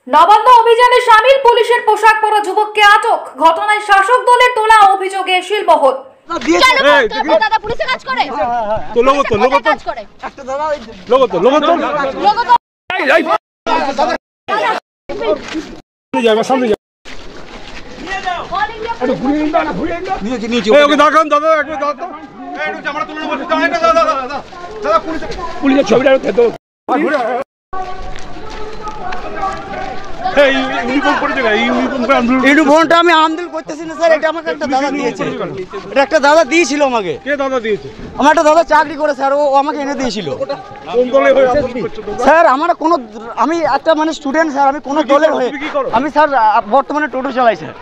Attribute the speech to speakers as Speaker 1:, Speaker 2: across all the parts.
Speaker 1: নবান্ন অভিযানে সামিল পুলিশের পোশাক পরা যুবককে আটক। ঘটনায় শাসক দলের তোলা অভিযোগে শিলবহর।
Speaker 2: ইউনিফর্মটা আমি আমদানি করতেছি না স্যার, এটা আমাকে একটা দাদা দিয়েছে। এটা একটা দাদা দিয়েছিল আমাকে। কে দাদা দিয়েছে? আমার একটা দাদা চাকরি করে স্যার, ও আমাকে এনে দিয়েছিল। স্যার আমার কোনো, আমি একটা মানে স্টুডেন্ট স্যার, আমি কোনো দলের হয়ে, আমি স্যার বর্তমানে টোটো চালাই স্যার।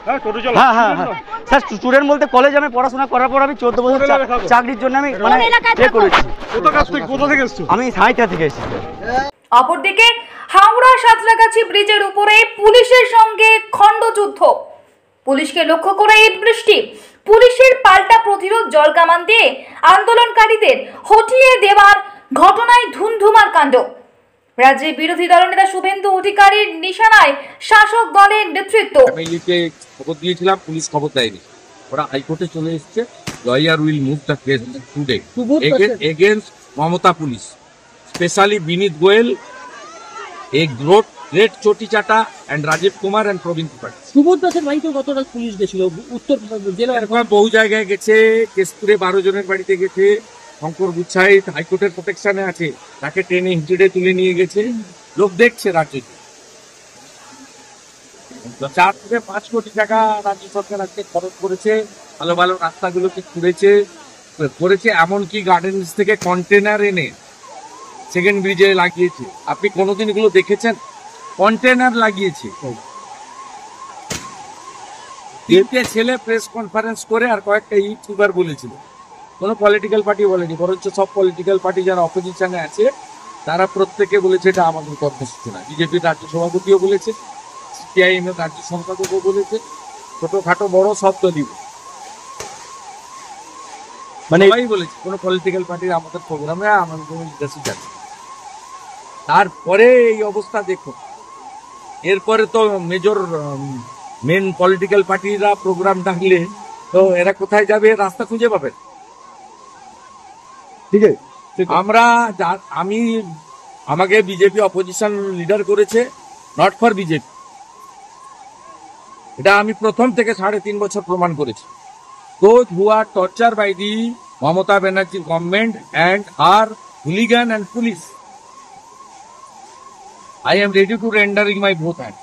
Speaker 2: হ্যাঁ হ্যাঁ হ্যাঁ স্যার, স্টুডেন্ট বলতে কলেজ আমি পড়াশোনা করার পর আমি 14 বছর চাকরির জন্য আমি মানে করেছি। আমি সাঁইথিয়া থেকে এসেছি।
Speaker 1: অপরদিকে হাওড়া সাঁতরাগাছি ব্রিজের উপরে পুলিশের সঙ্গে খণ্ডযুদ্ধ। পুলিশকে লক্ষ্য করে ইট বৃষ্টি, পুলিশের পাল্টা প্রতিরোধ জল কামান দিয়ে আন্দোলনকারীদের হটিয়ে দেওয়ার ঘটনায় ধুমধুমার কাণ্ড। রাজ্যের বিরোধী দলনেতা শুভেন্দু অধিকারীর নিশানায় শাসক দলের নেতৃত্ব।
Speaker 3: ফ্যামিলিকে খবর দিয়েছিলাম, পুলিশ খবর দেয়নি। ওরা হাইকোর্টে চলে এসছে। Lawyer will move the case today against Mamata police, specially Vineet Goyal, एक ग्रेट चोटी चाटा एंड राजीव कुमार एंड प्रवीण त्रिपाठी।
Speaker 4: সুবোধ দাসের বাড়িতে গতকাল পুলিশ গেছিল, উত্তর জেলা
Speaker 3: এরকম বহু জায়গায় গেছে। কেশপুরে 12 জনের বাড়িতে গেছে। শঙ্কর গুচ্ছাই হাইকোর্টের প্রোটেকশনে আছে, তাকে ট্রেনে হিঁচড়ে তুলে নিয়ে গেছে। লোক দেখছে। রাজ্যে 4 থেকে 5 কোটি টাকা রাজ্য সরকার আজকে খরচ করেছে, ভালো ভালো রাস্তাগুলোকে করেছে। এমনকি গার্ডেন্স থেকে কন্টেনার এনে সেকেন্ড ব্রিজে লাগিয়েছে। আপনি কোনোদিন এগুলো দেখেছেন? কন্টেনার লাগিয়েছে। 3টে ছেলে প্রেস কনফারেন্স করে আর কয়েকটা ইউটিউবার বলেছিল। কোনো পলিটিক্যাল পার্টি বলেনি, বরঞ্চ সব পলিটিক্যাল পার্টি যারা অপোজিশনে আছে তারা প্রত্যেকে বলেছে এটা আমাদের কর্মসূচি না। বিজেপির রাজ্য সভাপতিও বলেছে, সিপিআইএম এর রাজ্য সম্পাদকও বলেছে, ছোটখাটো বড় সব দলই মানে বলেছে কোনো পলিটিক্যাল পার্টির আমাদের প্রোগ্রামে আমাদের কোনো লিডারশিপ আছে। তারপরে এই অবস্থা দেখুন। এরপরে তো মেন পলিটিক্যাল পার্টিরা প্রোগ্রাম ডাকলে তো এরা কোথায় যাবে? রাস্তা খুঁজে পাবেন। ঠিক আছে, আমাকে বিজেপি অপোজিশন লিডার করেছে, নট ফর বিজেপি। এটা আমি প্রথম থেকে 3.5 বছর প্রমাণ করেছি। Those who are tortured by the Mamata Banerjee government and are hooligan and police, I am ready to rendering my both hands.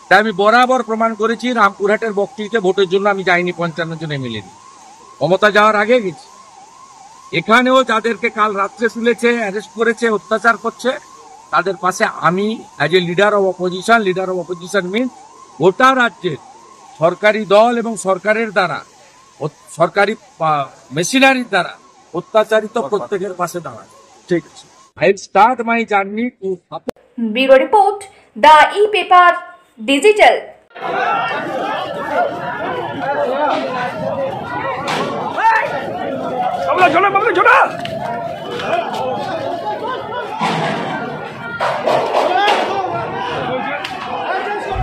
Speaker 3: তাই আমি বরাবর প্রমাণ করেছি। রামপুরহাটের বকটিতে ভোটের জন্য আমি যাইনি 55 জন এমএলএ নিয়ে, মমতা যাওয়ার আগে গেছি। এখানেও যাদেরকে কাল রাত্রে তুলেছে, অ্যারেস্ট করেছে, অত্যাচার করছে, তাদের পাশে আমি as a leader of opposition mean গোটা রাজ্যের সরকারি দল এবং সরকারের দ্বারা, সরকারি মেশিনারির দ্বারা অত্যাচারিত প্রত্যেকের পাশে দাঁড়ায়। ঠিক আছে, I will start my journey to
Speaker 1: Bureau Report, The E-Paper Digital.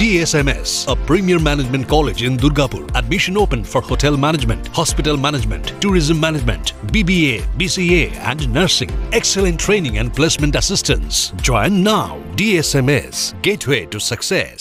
Speaker 5: DSMS, a premier management college in Durgapur. Admission open for hotel management, hospital management, tourism management, BBA, BCA and nursing. Excellent training and placement assistance. Join now. DSMS, gateway to success.